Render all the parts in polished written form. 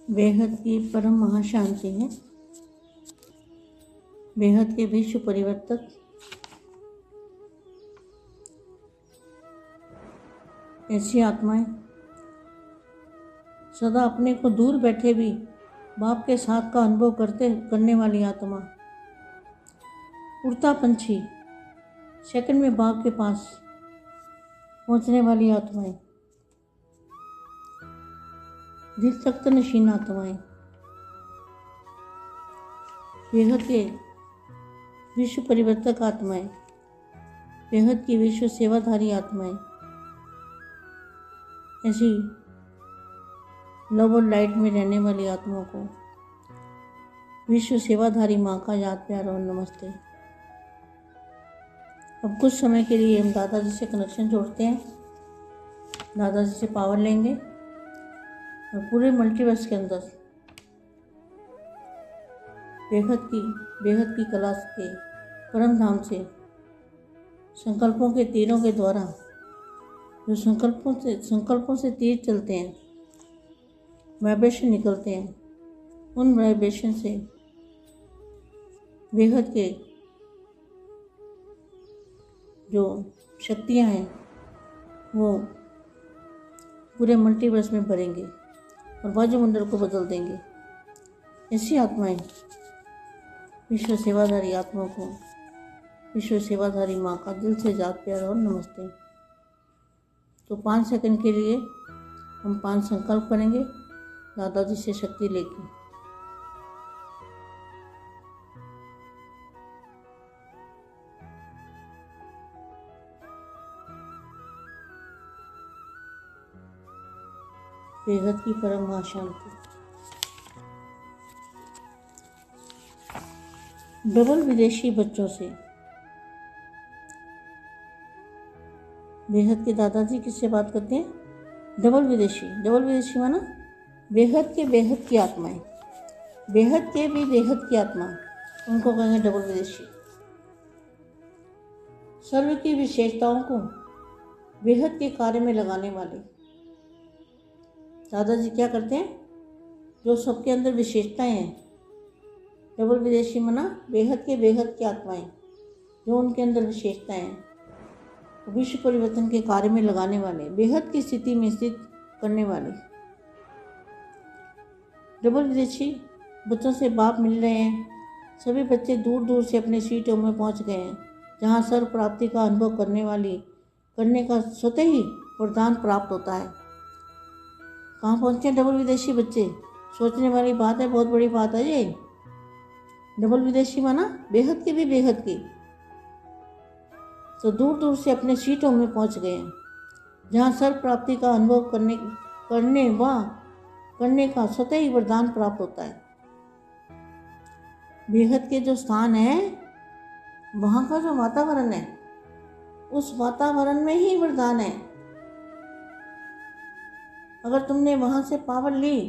बेहद की परम महाशांति है। बेहद के विश्व परिवर्तक ऐसी आत्माएं, सदा अपने को दूर बैठे भी बाप के साथ का अनुभव करने वाली आत्मा, उड़ता पंछी, सेकंड में बाप के पास पहुंचने वाली आत्माएं, दिल तक नशीन आत्माएं, बेहद के विश्व परिवर्तक आत्माएं, बेहद की विश्व सेवाधारी आत्माएं, ऐसी लव और लाइट में रहने वाली आत्माओं को विश्व सेवाधारी माँ का याद प्यार और नमस्ते। अब कुछ समय के लिए हम दादाजी से कनेक्शन जोड़ते हैं, दादाजी से पावर लेंगे और पूरे मल्टीवर्स के अंदर बेहद की कला के परम धाम से संकल्पों के तीरों के द्वारा जो संकल्पों से तीर चलते हैं, वाइब्रेशन निकलते हैं, उन वाइब्रेशन से बेहद के जो शक्तियाँ हैं वो पूरे मल्टीवर्स में भरेंगे और वायुमंडल को बदल देंगे। ऐसी आत्माएं विश्व सेवाधारी आत्माओं को विश्व सेवाधारी माँ का दिल से याद प्यार और नमस्ते। तो 5 सेकंड के लिए हम 5 संकल्प करेंगे दादाजी से शक्ति लेके। बेहद की परम महाशांति। डबल विदेशी बच्चों से बेहद के दादाजी किससे बात करते हैं? डबल विदेशी माना बेहद की आत्माएं, बेहद के भी बेहद की आत्मा, उनको कहेंगे डबल विदेशी। सर्व की विशेषताओं को बेहद के कार्य में लगाने वाले दादाजी क्या करते हैं? जो सबके अंदर विशेषताएं हैं, डबल विदेशी माना बेहद की आत्माएं, जो उनके अंदर विशेषताएं हैं, विश्व परिवर्तन के कार्य में लगाने वाले, बेहद की स्थिति में स्थित करने वाले डबल विदेशी बच्चों से बाप मिल रहे हैं। सभी बच्चे दूर दूर से अपने सीटों में पहुंच गए हैं, जहां सर्व प्राप्ति का अनुभव करने का स्वतः ही वरदान प्राप्त होता है। कहाँ पहुँचे डबल विदेशी बच्चे? सोचने वाली बात है, बहुत बड़ी बात है ये। डबल विदेशी माना बेहद की भी बेहद की, तो दूर दूर से अपने सीटों में पहुंच गए हैं, जहां सर्व प्राप्ति का अनुभव करने का स्वतः ही वरदान प्राप्त होता है। बेहद के जो स्थान है, वहाँ का जो वातावरण है, उस वातावरण में ही वरदान है। अगर तुमने वहाँ से पावर ली,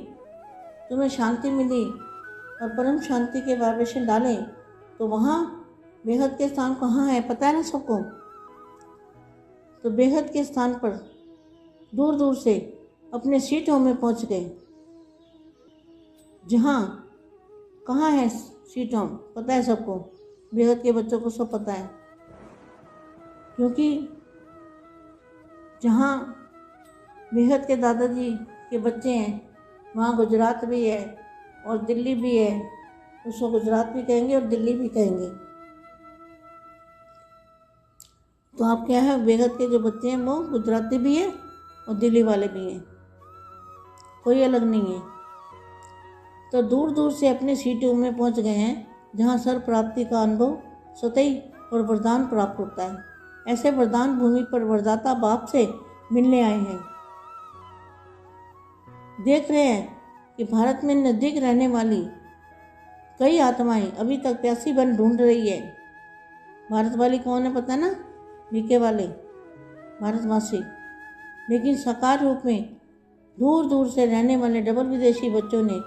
तुम्हें शांति मिली और परम शांति के वाइब्रेशन डाले, तो वहाँ बेहद के स्थान कहाँ है पता है ना सबको? तो बेहद के स्थान पर दूर दूर से अपने सीटों में पहुँच गए। जहाँ कहाँ है सीटों पता है सबको, बेहद के बच्चों को सब पता है, क्योंकि जहाँ बेहद के दादाजी के बच्चे हैं वहाँ गुजरात भी है और दिल्ली भी है। उसको गुजरात भी कहेंगे और दिल्ली भी कहेंगे। तो आप क्या है, बेहद के जो बच्चे हैं वो गुजराती भी है और दिल्ली वाले भी हैं, कोई अलग नहीं है। तो दूर दूर से अपने सीटों में पहुंच गए हैं, जहां सर्व प्राप्ति का अनुभव स्वतः ही और वरदान प्राप्त होता है। ऐसे वरदान भूमि पर वरदाता बाप से मिलने आए हैं। देख रहे हैं कि भारत में नजदीक रहने वाली कई आत्माएं अभी तक प्यासी बन ढूंढ रही है। भारत वाली कौन है पता है ना? बीके वाले भारतवासी। लेकिन साकार रूप में दूर दूर से रहने वाले डबल विदेशी बच्चों ने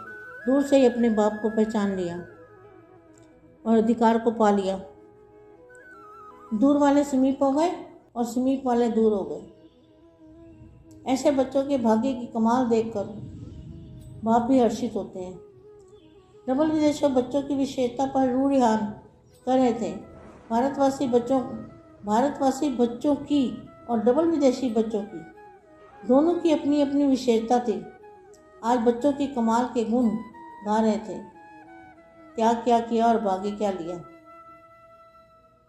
दूर से ही अपने बाप को पहचान लिया और अधिकार को पा लिया। दूर वाले समीप हो गए और समीप वाले दूर हो गए। ऐसे बच्चों के भाग्य की कमाल देखकर बाप भी हर्षित होते हैं। डबल विदेशी बच्चों की विशेषता पर रूढ़िहार कर रहे थे। भारतवासी बच्चों की और डबल विदेशी बच्चों की दोनों की अपनी अपनी विशेषता थी। आज बच्चों की कमाल के गुण गा रहे थे, त्याग क्या किया और भाग्य क्या लिया।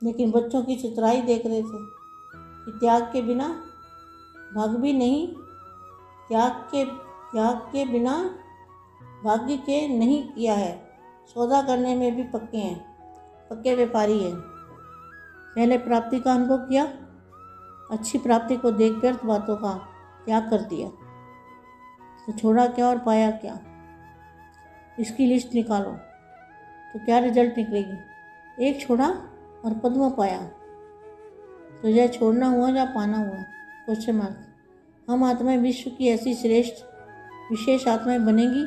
लेकिन बच्चों की चतुराई देख रहे थे कि त्याग के बिना भाग्य भी नहीं, त्याग के बिना भाग्य के नहीं किया है। सौदा करने में भी पक्के हैं, पक्के व्यापारी हैं। पहले प्राप्ति का अनुभव किया, अच्छी प्राप्ति को देख व्यर्थ बातों का त्याग कर दिया। तो छोड़ा क्या और पाया क्या, इसकी लिस्ट निकालो तो क्या रिजल्ट निकलेगी। एक छोड़ा और पद्म पाया, तो यह छोड़ना हुआ या पाना हुआ, क्वेश्चन मार्क। हम आत्माएं विश्व की ऐसी श्रेष्ठ विशेष आत्माएं बनेंगी,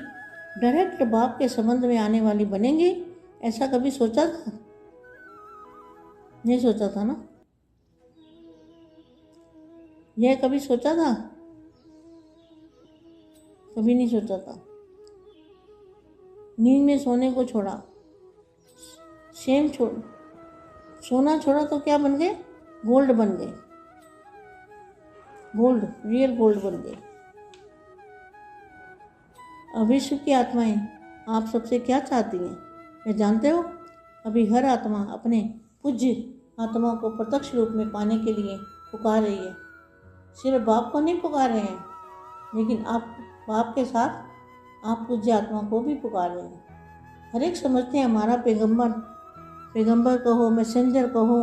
डायरेक्ट बाप के संबंध में आने वाली बनेंगी। ऐसा कभी सोचा था? नहीं सोचा था ना। यह कभी सोचा था? कभी नहीं सोचा था। नींद में सोने को छोड़ा, सोना छोड़ा तो क्या बन गए? गोल्ड बन गए। गोल्ड, रियल गोल्ड बन गए। अब विश्व की आत्माएं आप सबसे क्या चाहती हैं, मैं जानते हो? अभी हर आत्मा अपने पूज्य आत्मा को प्रत्यक्ष रूप में पाने के लिए पुकार रही है। सिर्फ बाप को नहीं पुकार रहे हैं, लेकिन आप बाप के साथ आप पूज्य आत्मा को भी पुकार रहे हैं। हर एक समझते हैं हमारा पैगंबर कहो, मैसेंजर कहो,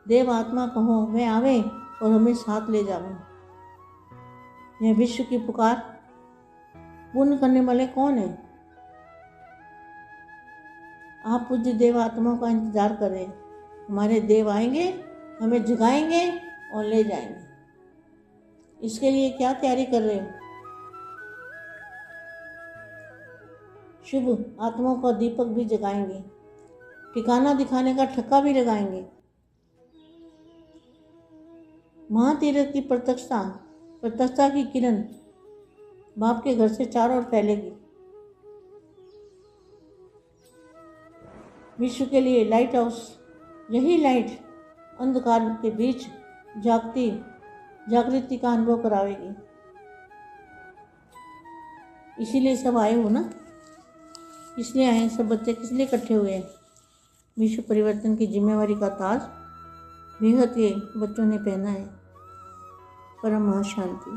देव आत्मा कहो, वह आवे और हमें साथ ले जावे। यह विश्व की पुकार पूर्ण करने वाले कौन है? आप पूज्य देव आत्मा का इंतजार कर रहे हैं। हमारे देव आएंगे, हमें जगाएंगे और ले जाएंगे। इसके लिए क्या तैयारी कर रहे हो? शुभ आत्माओं का दीपक भी जगाएंगे, ठिकाना दिखाने का ठक्का भी लगाएंगे। महातीर्थ की प्रत्यक्षता की किरण बाप के घर से चारों ओर फैलेगी। विश्व के लिए लाइट हाउस, यही लाइट अंधकार के बीच जागृति का अनुभव करावेगी। इसीलिए सब आए हो ना, इसलिए आए सब बच्चे, किस लिए इकट्ठे हुए हैं? विश्व परिवर्तन की जिम्मेवारी का ताज बेहद के बच्चों ने पहना है। परम शांति।